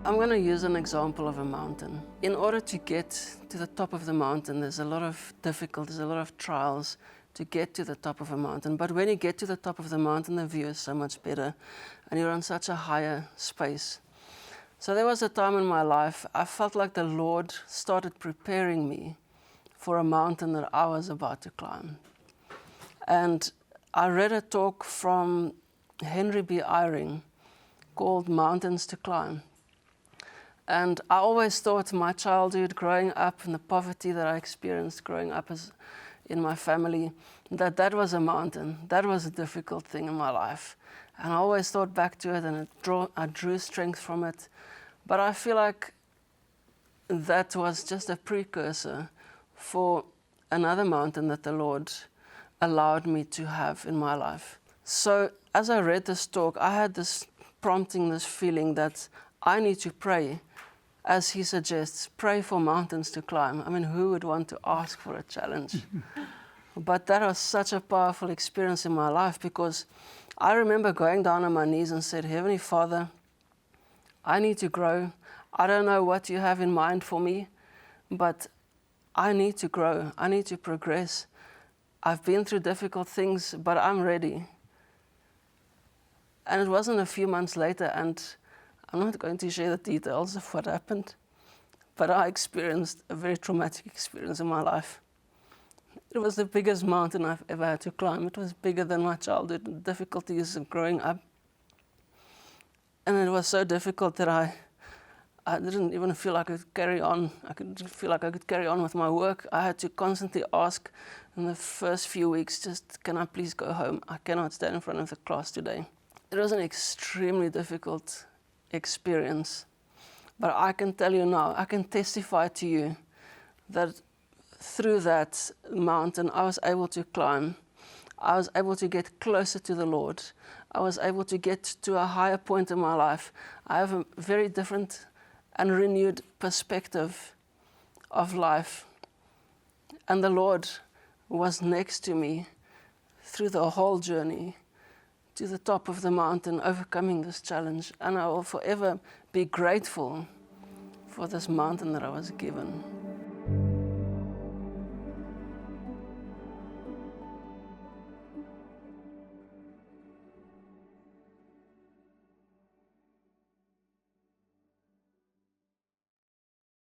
I'm going to use an example of a mountain. In order to get to the top of the mountain, there's a lot of difficulties, a lot of trials to get to the top of a mountain. But when you get to the top of the mountain, the view is so much better and you're on such a higher space. So there was a time in my life I felt like the Lord started preparing me for a mountain that I was about to climb. And I read a talk from Henry B. Eyring called Mountains to Climb. And I always thought my childhood, growing up in the poverty that I experienced growing up in my family, that was a mountain. That was a difficult thing in my life. And I always thought back to it and I drew strength from it. But I feel like that was just a precursor for another mountain that the Lord allowed me to have in my life. So as I read this talk, I had this prompting, this feeling that I need to pray, as he suggests, pray for mountains to climb. I mean, who would want to ask for a challenge? But that was such a powerful experience in my life, because I remember going down on my knees and said, Heavenly Father, I need to grow. I don't know what you have in mind for me, but I need to grow. I need to progress. I've been through difficult things, but I'm ready. And it wasn't a few months later, and I'm not going to share the details of what happened, but I experienced a very traumatic experience in my life. It was the biggest mountain I've ever had to climb. It was bigger than my childhood, the difficulties of growing up. And it was so difficult that I didn't even feel like I could carry on. I didn't feel like I could carry on with my work. I had to constantly ask in the first few weeks, just, can I please go home? I cannot stand in front of the class today. It was an extremely difficult experience. But I can tell you now, I can testify to you that through that mountain I was able to climb. I was able to get closer to the Lord. I was able to get to a higher point in my life. I have a very different and renewed perspective of life. And the Lord was next to me through the whole journey to the top of the mountain, overcoming this challenge. And I will forever be grateful for this mountain that I was given.